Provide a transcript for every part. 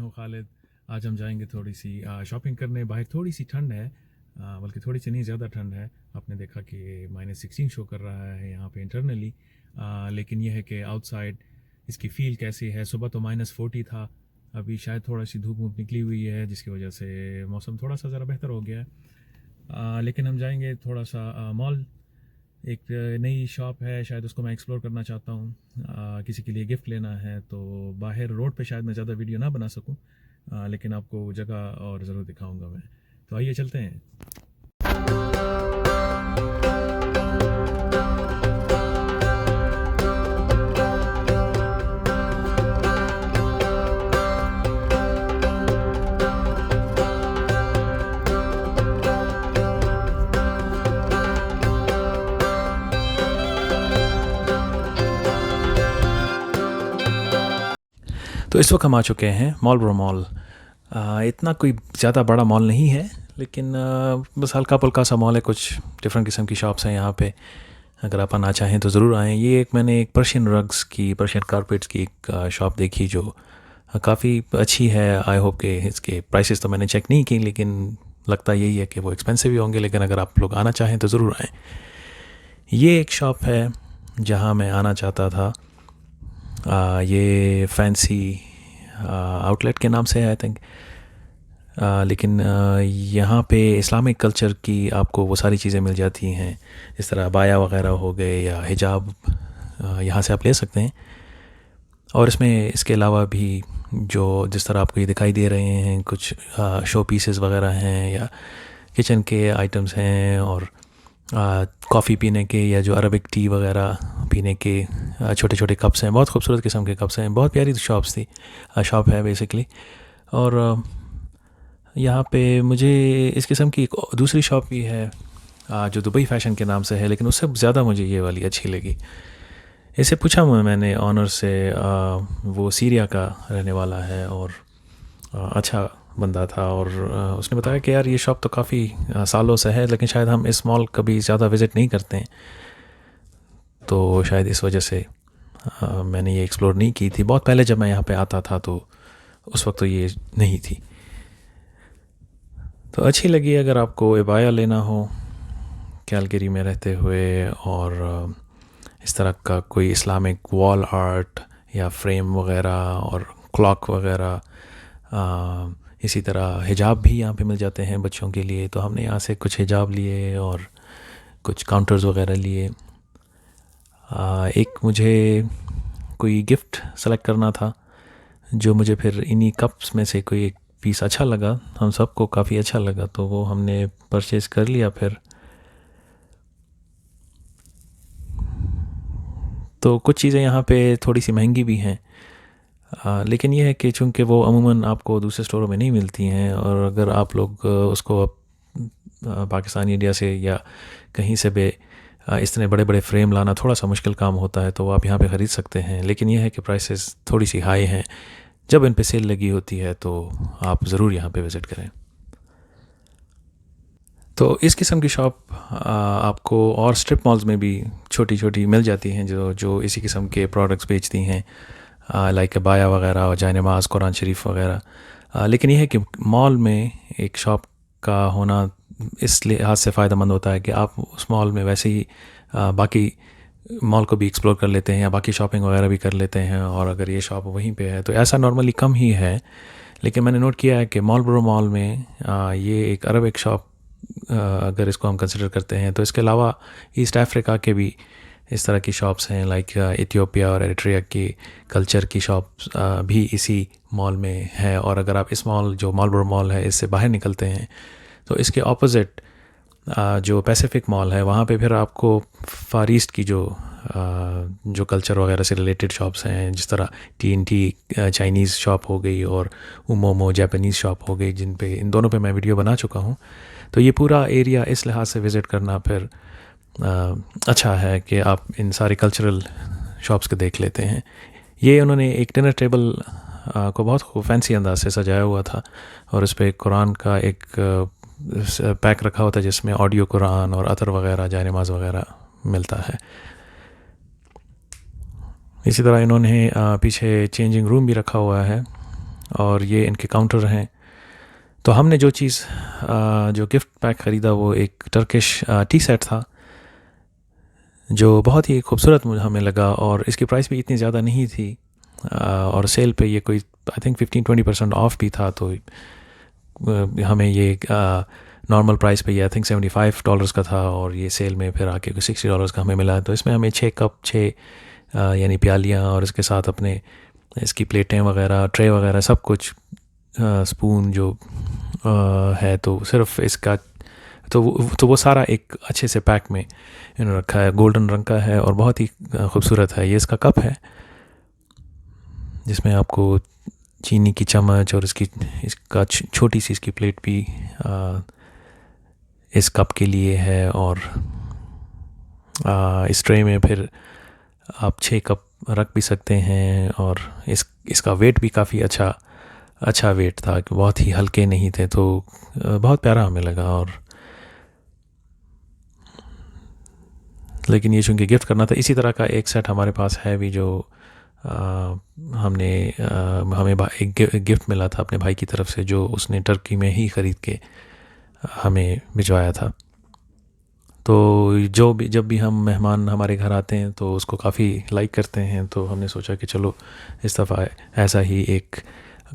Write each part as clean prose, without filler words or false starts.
हूँ खालिद। आज हम जाएंगे थोड़ी सी शॉपिंग करने। बाहर थोड़ी सी ठंड है, बल्कि थोड़ी सी नहीं, ज़्यादा ठंड है। आपने देखा कि -16 शो कर रहा है यहाँ पे इंटरनली, लेकिन यह है कि आउटसाइड इसकी फ़ील कैसी है। सुबह तो -40 था, अभी शायद थोड़ा सी धूप वूप निकली हुई है जिसकी वजह से मौसम थोड़ा सा ज़रा बेहतर हो गया है। लेकिन हम जाएंगे थोड़ा सा मॉल। एक नई शॉप है, शायद उसको मैं एक्सप्लोर करना चाहता हूँ। किसी के लिए गिफ्ट लेना है तो बाहर रोड पे शायद मैं ज़्यादा वीडियो ना बना सकूँ, लेकिन आपको जगह और ज़रूर दिखाऊंगा मैं। तो आइए चलते हैं। तो इस वक्त हम आ चुके हैं मार्लबोरो मॉल। इतना कोई ज़्यादा बड़ा मॉल नहीं है, लेकिन बस हल्का पुल्का सा मॉल है। कुछ डिफरेंट किस्म की शॉप्स हैं यहाँ पे, अगर आप आना चाहें तो ज़रूर आएँ। मैंने एक पर्शियन रग्स की, पर्शियन कारपेट्स की एक शॉप देखी जो काफ़ी अच्छी है। आई होप के इसके प्राइसेस तो मैंने चेक नहीं की, लेकिन लगता यही है कि वो एक्सपेंसिव ही होंगे। लेकिन अगर आप लोग आना चाहें तो ज़रूर आएँ। ये एक शॉप है जहाँ मैं आना चाहता था। ये फैंसी आउटलेट के नाम से है आई थिंक, लेकिन यहाँ पे इस्लामिक कल्चर की आपको वो सारी चीज़ें मिल जाती हैं। इस तरह बाया वगैरह हो गए या हिजाब, यहाँ से आप ले सकते हैं। और इसमें इसके अलावा भी जो जिस तरह आपको ये दिखाई दे रहे हैं, कुछ शो पीसेस वगैरह हैं या किचन के आइटम्स हैं, और कॉफ़ी पीने के या जो अरबिक टी वगैरह पीने के छोटे छोटे कप्स हैं। बहुत खूबसूरत किस्म के कप्स हैं। बहुत प्यारी शॉप है बेसिकली। और यहाँ पे मुझे इस किस्म की एक दूसरी शॉप भी है जो दुबई फ़ैशन के नाम से है, लेकिन उससे ज़्यादा मुझे ये वाली अच्छी लगी। इससे पूछा मैंने ऑनर से, वो सीरिया का रहने वाला है और अच्छा बंदा था, और उसने बताया कि यार ये शॉप तो काफ़ी सालों से है, लेकिन शायद हम इस मॉल कभी ज़्यादा विज़िट नहीं करते हैं, तो शायद इस वजह से मैंने ये एक्सप्लोर नहीं की थी। बहुत पहले जब मैं यहाँ पे आता था तो उस वक्त तो ये नहीं थी। तो अच्छी लगी। अगर आपको इबाया लेना हो कैलगरी में रहते हुए, और इस तरह का कोई इस्लामिक वॉल आर्ट या फ्रेम वगैरह और क्लॉक वगैरह, इसी तरह हिजाब भी यहाँ पे मिल जाते हैं बच्चों के लिए। तो हमने यहाँ से कुछ हिजाब लिए और कुछ काउंटर्स वगैरह लिए। एक मुझे कोई गिफ्ट सेलेक्ट करना था, जो मुझे फिर इन्हीं कप्स में से कोई एक पीस अच्छा लगा। हम सबको काफ़ी अच्छा लगा, तो वो हमने परचेज़ कर लिया फिर। तो कुछ चीज़ें यहाँ पे थोड़ी सी महंगी भी हैं, लेकिन यह है कि चूँकि वो अमूमन आपको दूसरे स्टोरों में नहीं मिलती हैं, और अगर आप लोग उसको पाकिस्तान, इंडिया से या कहीं से भी इतने बड़े बड़े फ्रेम लाना थोड़ा सा मुश्किल काम होता है, तो आप यहाँ पे ख़रीद सकते हैं। लेकिन यह है कि प्राइसेस थोड़ी सी हाई हैं। जब इन पे सेल लगी होती है तो आप ज़रूर यहाँ पे विज़िट करें। तो इस किस्म की शॉप आपको और स्ट्रिप मॉल्स में भी छोटी छोटी मिल जाती हैं, जो इसी किस्म के प्रोडक्ट्स बेचती हैं, लाइक बाया वगैरह और जाए नमाज, कुरान शरीफ वगैरह। लेकिन यह है कि मॉल में एक शॉप का होना इस लिहाज से फ़ायदेमंद होता है कि आप उस मॉल में वैसे ही बाकी मॉल को भी एक्सप्लोर कर लेते हैं या बाकी शॉपिंग वगैरह भी कर लेते हैं। और अगर ये शॉप वहीं पे है तो ऐसा नॉर्मली कम ही है, लेकिन मैंने नोट किया है कि मार्लबोरो मॉल में ये एक अरबिक शॉप, अगर इसको हम कंसिडर करते हैं, तो इसके अलावा ईस्ट अफ्रीका के भी इस तरह की शॉप्स हैं, लाइक इथियोपिया और एरिट्रिया की कल्चर की शॉप्स भी इसी मॉल में है। और अगर आप इस मॉल, जो मार्लबोरो मॉल है, इससे बाहर निकलते हैं तो इसके ऑपोजिट जो पैसिफिक मॉल है, वहाँ पे फिर आपको फार ईस्ट की जो कल्चर वगैरह से रिलेटेड शॉप्स हैं, जिस तरह TNT चाइनीज़ शॉप हो गई और उमोमो जापानीज़ शॉप हो गई, इन दोनों पे मैं वीडियो बना चुका हूँ। तो ये पूरा एरिया इस लिहाज से विज़िट करना फिर अच्छा है कि आप इन सारे कल्चरल शॉप्स को देख लेते हैं। ये उन्होंने एक डिनर टेबल को बहुत फैंसी अंदाज से सजाया हुआ था, और उस पर कुरान का एक पैक रखा होता है जिसमें ऑडियो कुरान और अतर वगैरह, जाए नमाज वगैरह मिलता है। इसी तरह इन्होंने पीछे चेंजिंग रूम भी रखा हुआ है, और ये इनके काउंटर हैं। तो हमने जो चीज़ जो गिफ्ट पैक ख़रीदा वो एक टर्किश टी सेट था, जो बहुत ही खूबसूरत मुझे हमें लगा, और इसकी प्राइस भी इतनी ज़्यादा नहीं थी, और सेल पे ये कोई आई थिंक 15-20% ऑफ भी था। तो हमें ये नॉर्मल प्राइस पे ये आई थिंक $75 का था, और ये सेल में फिर आके $60 का हमें मिला। तो इसमें हमें 6 कप, 6 यानी प्यालियाँ, और इसके साथ अपने इसकी प्लेटें वगैरह, ट्रे वगैरह सब कुछ, स्पून जो है, तो सिर्फ इसका तो वो सारा एक अच्छे से पैक में इन्होंने रखा है। गोल्डन रंग का है और बहुत ही खूबसूरत है। ये इसका कप है जिसमें आपको चीनी की चम्मच और इसका छोटी सी इसकी प्लेट भी इस कप के लिए है। और इस ट्रे में फिर आप 6 कप रख भी सकते हैं, और इसका वेट भी काफ़ी अच्छा वेट था, कि बहुत ही हल्के नहीं थे। तो बहुत प्यारा हमें लगा। और लेकिन ये चूँकि गिफ्ट करना था, इसी तरह का एक सेट हमारे पास है भी, जो हमें एक गिफ्ट मिला था अपने भाई की तरफ से, जो उसने टर्की में ही ख़रीद के हमें भिजवाया था। तो जब भी हम मेहमान हमारे घर आते हैं तो उसको काफ़ी लाइक करते हैं। तो हमने सोचा कि चलो इस दफ़ा ऐसा ही एक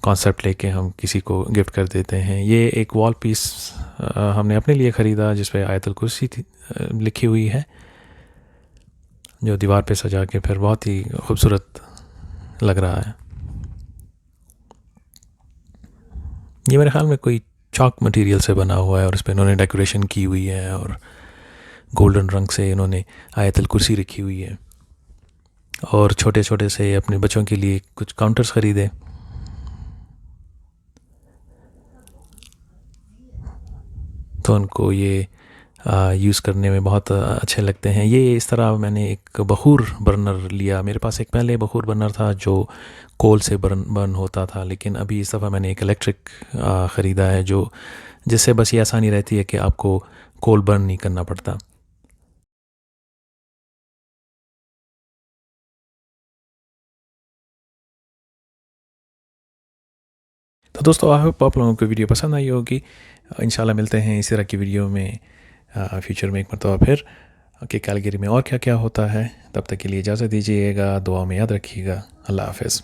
कॉन्सेप्ट लेके हम किसी को गिफ्ट कर देते हैं। ये एक वॉल पीस हमने अपने लिए ख़रीदा, जिस पे आयतुल कुर्सी लिखी हुई है, जो दीवार पे सजा के फिर बहुत ही खूबसूरत लग रहा है। ये मेरे ख्याल में कोई चॉक मटेरियल से बना हुआ है, और इस पर इन्होंने डेकोरेशन की हुई है, और गोल्डन रंग से इन्होंने आयतुल कुर्सी रखी हुई है। और छोटे छोटे से अपने बच्चों के लिए कुछ काउंटर्स ख़रीदे। तो उनको ये यूज़ करने में बहुत अच्छे लगते हैं। ये इस तरह मैंने एक बखूर बर्नर लिया। मेरे पास एक पहले बखूर बर्नर था जो कोल से बर्न होता था, लेकिन अभी इस दफ़ा मैंने एक इलेक्ट्रिक ख़रीदा है, जिससे बस ये आसानी रहती है कि आपको कोल बर्न नहीं करना पड़ता। तो दोस्तों, आई होप आप लोगों को वीडियो पसंद आई होगी। इंशाल्लाह मिलते हैं इसी तरह की वीडियो में फ्यूचर में एक मरतबा फिर, कि कैलगरी में और क्या क्या होता है। तब तक के लिए इजाज़त दीजिएगा, दुआ में याद रखिएगा। अल्लाह हाफ़िज़।